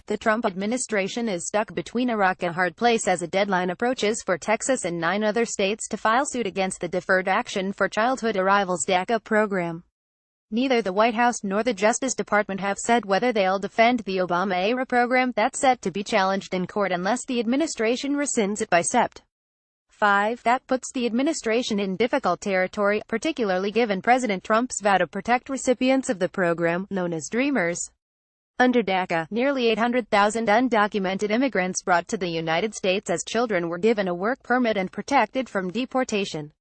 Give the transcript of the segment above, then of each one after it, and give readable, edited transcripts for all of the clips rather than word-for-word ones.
The Trump administration is stuck between a rock and a hard place as a deadline approaches for Texas and 9 other states to file suit against the Deferred Action for Childhood Arrivals DACA program. Neither the White House nor the Justice Department have said whether they'll defend the Obama-era program that's set to be challenged in court unless the administration rescinds it by Sept. 5. That puts the administration in difficult territory, particularly given President Trump's vow to protect recipients of the program, known as Dreamers. Under DACA, nearly 800,000 undocumented immigrants brought to the United States as children were given a work permit and protected from deportation.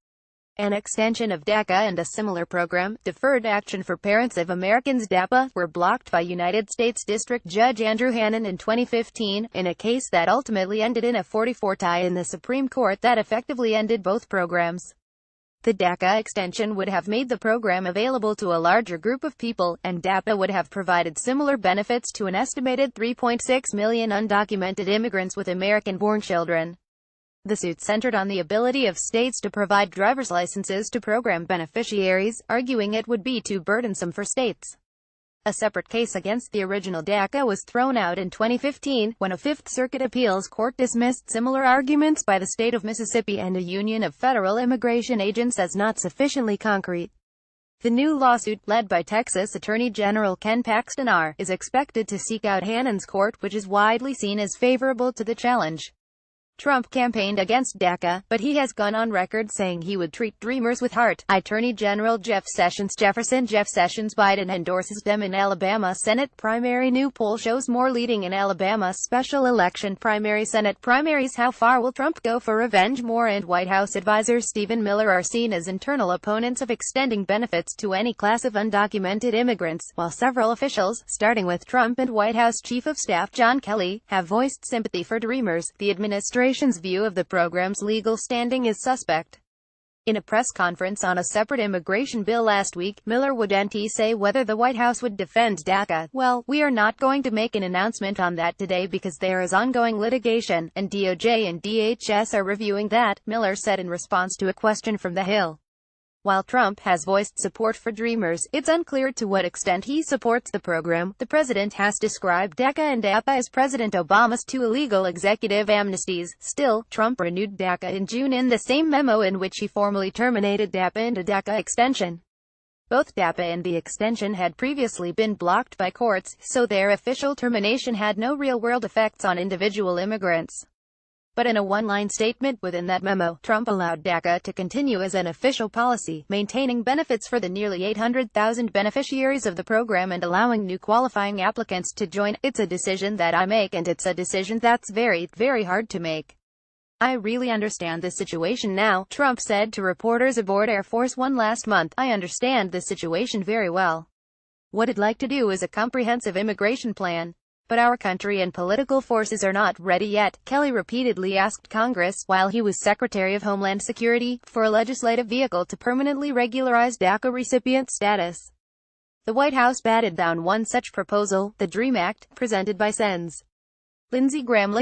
An extension of DACA and a similar program, Deferred Action for Parents of Americans (DAPA), were blocked by United States District Judge Andrew Hannon in 2015, in a case that ultimately ended in a 4-4 tie in the Supreme Court that effectively ended both programs. The DACA extension would have made the program available to a larger group of people, and DAPA would have provided similar benefits to an estimated 3.6 million undocumented immigrants with American-born children. The suit centered on the ability of states to provide driver's licenses to program beneficiaries, arguing it would be too burdensome for states. A separate case against the original DACA was thrown out in 2015, when a Fifth Circuit appeals court dismissed similar arguments by the state of Mississippi and a union of federal immigration agents as not sufficiently concrete. The new lawsuit, led by Texas Attorney General Ken Paxton, is expected to seek out Hannon's court, which is widely seen as favorable to the challenge. Trump campaigned against DACA, but he has gone on record saying he would treat Dreamers with heart. Attorney General Jeff Sessions Biden endorses them in Alabama Senate primary. New poll shows more leading in Alabama special election primary. Senate primaries. How far will Trump go for revenge? Moore and White House advisor Stephen Miller are seen as internal opponents of extending benefits to any class of undocumented immigrants, while several officials, starting with Trump and White House Chief of Staff John Kelly, have voiced sympathy for Dreamers. The administration's view of the program's legal standing is suspect. In a press conference on a separate immigration bill last week, Miller wouldn't say whether the White House would defend DACA. "Well, we are not going to make an announcement on that today because there is ongoing litigation, and DOJ and DHS are reviewing that," Miller said in response to a question from The Hill. While Trump has voiced support for Dreamers, it's unclear to what extent he supports the program. The president has described DACA and DAPA as President Obama's 2 illegal executive amnesties. Still, Trump renewed DACA in June in the same memo in which he formally terminated DAPA and a DACA extension. Both DAPA and the extension had previously been blocked by courts, so their official termination had no real-world effects on individual immigrants. But in a one-line statement within that memo, Trump allowed DACA to continue as an official policy, maintaining benefits for the nearly 800,000 beneficiaries of the program and allowing new qualifying applicants to join. "It's a decision that I make, and it's a decision that's very, very hard to make. I really understand this situation now," Trump said to reporters aboard Air Force One last month. "I understand this situation very well. What I'd like to do is a comprehensive immigration plan. But our country and political forces are not ready yet," Kelly repeatedly asked Congress, while he was Secretary of Homeland Security, for a legislative vehicle to permanently regularize DACA recipient status. The White House batted down one such proposal, the DREAM Act, presented by Sens. Lindsey Graham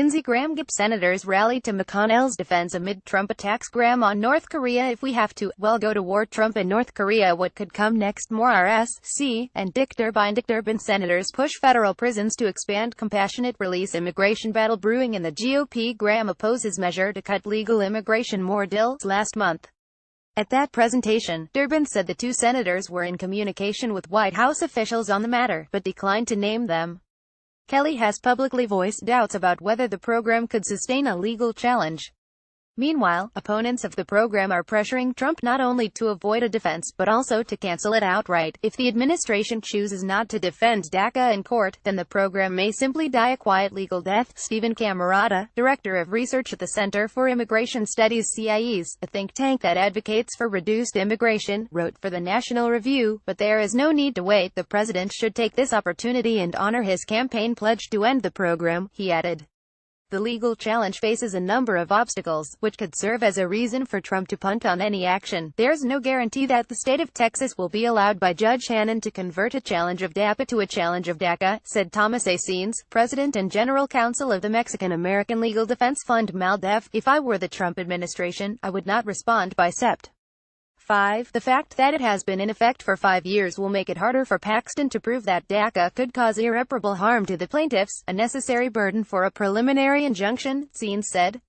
senators rallied to McConnell's defense amid Trump attacks. Graham on North Korea: "If we have to, well, go to war. Trump and North Korea. What could come next? More RSC." And Dick Durbin senators push federal prisons to expand compassionate release. Immigration battle brewing in the GOP. Graham opposes measure to cut legal immigration. More deals last month. At that presentation, Durbin said the 2 senators were in communication with White House officials on the matter, but declined to name them. Kelly has publicly voiced doubts about whether the program could sustain a legal challenge. Meanwhile, opponents of the program are pressuring Trump not only to avoid a defense, but also to cancel it outright. If the administration chooses not to defend DACA in court, then the program may simply die a quiet legal death. Stephen Camarata, director of research at the Center for Immigration Studies (CIES), a think tank that advocates for reduced immigration, wrote for the National Review, "But there is no need to wait. The president should take this opportunity and honor his campaign pledge to end the program," he added. The legal challenge faces a number of obstacles, which could serve as a reason for Trump to punt on any action. There's no guarantee that the state of Texas will be allowed by Judge Hannon to convert a challenge of DAPA to a challenge of DACA, said Thomas A. Scenes, president and general counsel of the Mexican-American Legal Defense Fund MALDEF. "If I were the Trump administration, I would not respond by Sept. 5. The fact that it has been in effect for 5 years will make it harder for Paxton to prove that DACA could cause irreparable harm to the plaintiffs, a necessary burden for a preliminary injunction, Scenes said.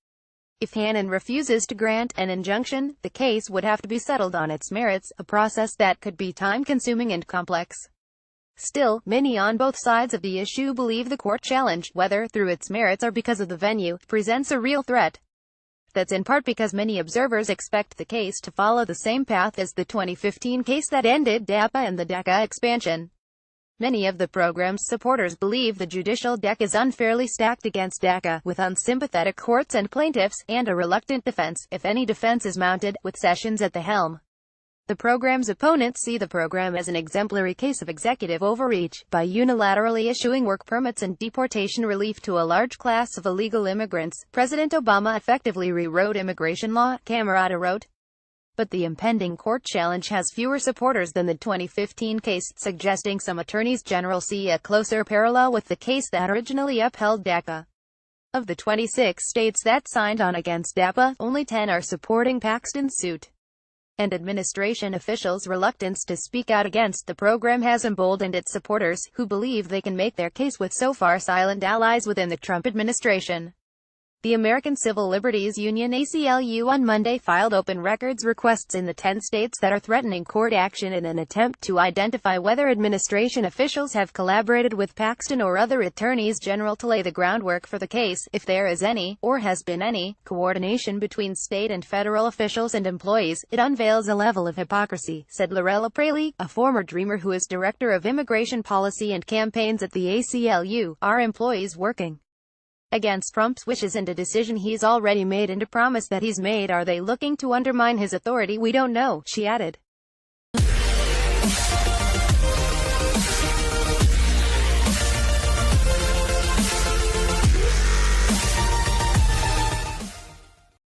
If Hannon refuses to grant an injunction, the case would have to be settled on its merits, a process that could be time-consuming and complex. Still, many on both sides of the issue believe the court challenge, whether through its merits or because of the venue, presents a real threat. That's in part because many observers expect the case to follow the same path as the 2015 case that ended DAPA and the DACA expansion. Many of the program's supporters believe the judicial deck is unfairly stacked against DACA, with unsympathetic courts and plaintiffs, and a reluctant defense, if any defense is mounted, with Sessions at the helm. The program's opponents see the program as an exemplary case of executive overreach, by unilaterally issuing work permits and deportation relief to a large class of illegal immigrants. President Obama effectively rewrote immigration law, Camerata wrote. But the impending court challenge has fewer supporters than the 2015 case, suggesting some attorneys general see a closer parallel with the case that originally upheld DACA. Of the 26 states that signed on against DAPA, only 10 are supporting Paxton's suit. And administration officials' reluctance to speak out against the program has emboldened its supporters, who believe they can make their case with so far silent allies within the Trump administration. The American Civil Liberties Union (ACLU) on Monday filed open records requests in the 10 states that are threatening court action in an attempt to identify whether administration officials have collaborated with Paxton or other attorneys general to lay the groundwork for the case, if there is any, or has been any, coordination between state and federal officials and employees. It unveils a level of hypocrisy, said Lorella Praley, a former Dreamer who is director of immigration policy and campaigns at the ACLU. Are employees working against Trump's wishes and a decision he's already made and a promise that he's made? Are they looking to undermine his authority? We don't know, she added.